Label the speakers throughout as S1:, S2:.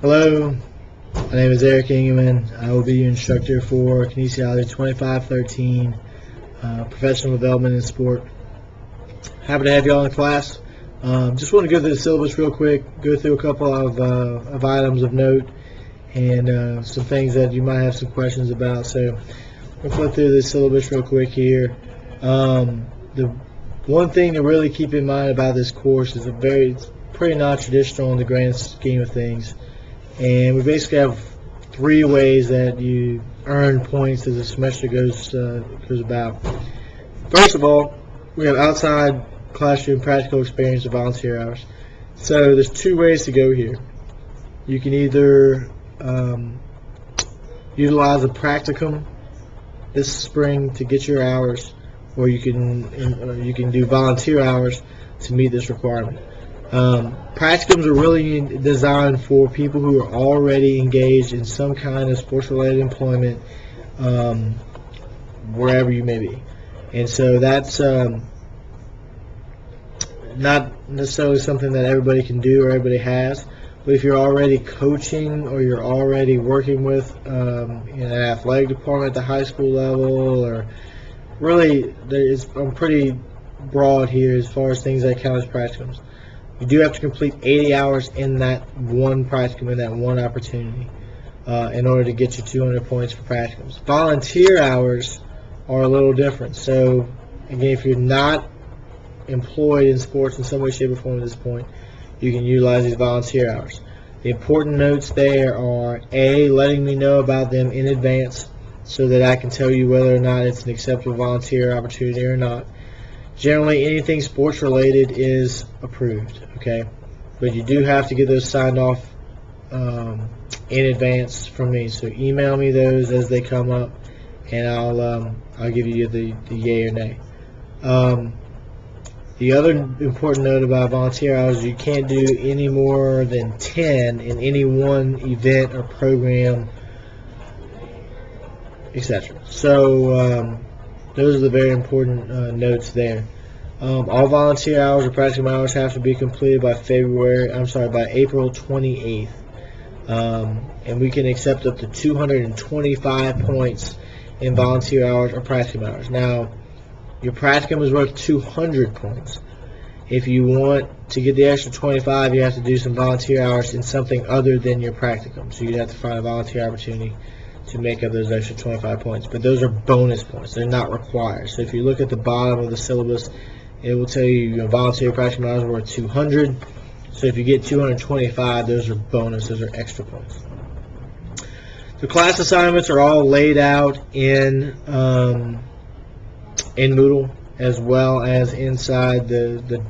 S1: Hello, my name is Eric Ingeman. I will be your instructor for Kinesiology 2513, Professional Development in Sport. Happy to have you all in class. Just want to go through the syllabus real quick, go through a couple of items of note, and some things that you might have some questions about. So we'll flip through the syllabus real quick here. The one thing to really keep in mind about this course is it's pretty non-traditional in the grand scheme of things. And we basically have three ways that you earn points as the semester goes about. First of all, we have outside classroom practical experience and volunteer hours. So there's two ways to go here. You can either utilize a practicum this spring to get your hours, or you can do volunteer hours to meet this requirement. Practicums are really designed for people who are already engaged in some kind of sports-related employment, wherever you may be. And so that's not necessarily something that everybody can do or everybody has. But if you're already coaching or you're already working with in an athletic department at the high school level, or really, I'm pretty broad here as far as things that count as practicums. You do have to complete 80 hours in that one practicum, in that one opportunity, in order to get you 200 points for practicums. Volunteer hours are a little different. So, again, if you're not employed in sports in some way, shape, or form at this point, you can utilize these volunteer hours. The important notes there are, A, letting me know about them in advance so that I can tell you whether or not it's an acceptable volunteer opportunity or not. Generally, anything sports related is approved, okay? But you do have to get those signed off in advance from me. So email me those as they come up, and I'll give you the yay or nay. The other important note about volunteer hours is you can't do any more than 10 in any one event or program, etc. So those are the very important notes there. All volunteer hours or practicum hours have to be completed by April 28th. And we can accept up to 225 points in volunteer hours or practicum hours. Now, your practicum is worth 200 points. If you want to get the extra 25, you have to do some volunteer hours in something other than your practicum. So you'd have to find a volunteer opportunity to make up those extra 25 points. But those are bonus points. They're not required. So if you look at the bottom of the syllabus, it will tell you your volunteer practicum hours are worth 200. So if you get 225, those are bonus. Those are extra points. The class assignments are all laid out in Moodle, as well as inside the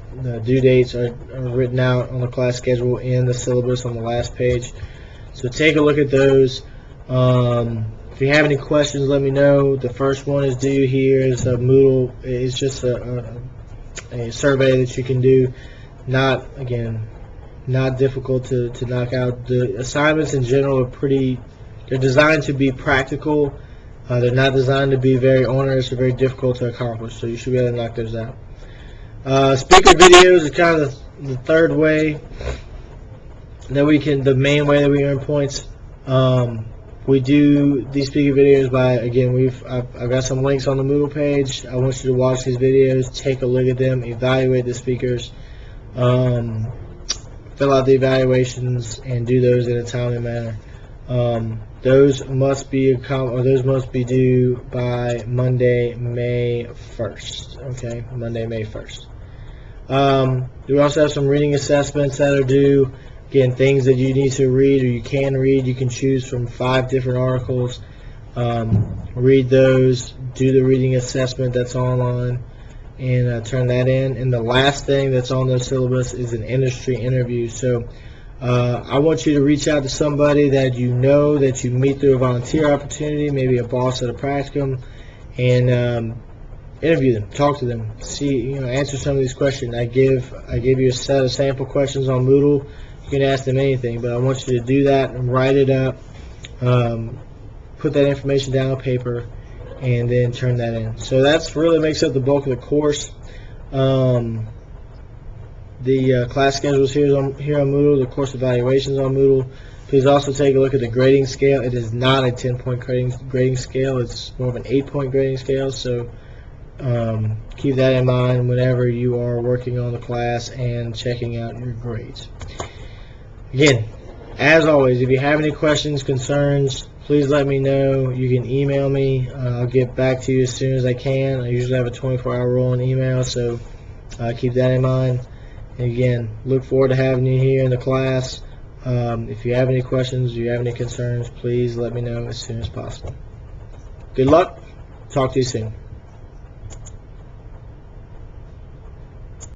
S1: due dates are written out on the class schedule in the syllabus on the last page. So take a look at those. If you have any questions, let me know. The first one is due here. Is a Moodle. It's just a survey that you can do. Not difficult to knock out. The assignments in general are they're designed to be practical. They're not designed to be very onerous or very difficult to accomplish, so you should be able to knock those out. Speaker videos is kind of the third way that the main way that we earn points. We do these speaker videos by, again, I've got some links on the Moodle page. I want you to watch these videos, take a look at them, evaluate the speakers, fill out the evaluations, and do those in a timely manner. Those must be due by Monday, May 1st. Okay, Monday, May 1st. We also have some reading assessments that are due. Again, things that you need to read or you can read. You can choose from 5 different articles. Read those, do the reading assessment that's online, and turn that in. And the last thing that's on the syllabus is an industry interview. So I want you to reach out to somebody that you know that you meet through a volunteer opportunity, maybe a boss at a practicum, and interview them, talk to them, answer some of these questions. I give you a set of sample questions on Moodle. You can ask them anything, but I want you to do that and write it up, put that information down on paper, and then turn that in. So that's really makes up the bulk of the course. the class schedules here on Moodle, the course evaluations on Moodle. Please also take a look at the grading scale. It is not a 10-point grading scale. It's more of an 8-point grading scale. So keep that in mind whenever you are working on the class and checking out your grades. Again, as always, if you have any questions, concerns, please let me know. You can email me. I'll get back to you as soon as I can. I usually have a 24-hour rule on email, so keep that in mind. And again, look forward to having you here in the class. If you have any questions, if you have any concerns, please let me know as soon as possible. Good luck. Talk to you soon.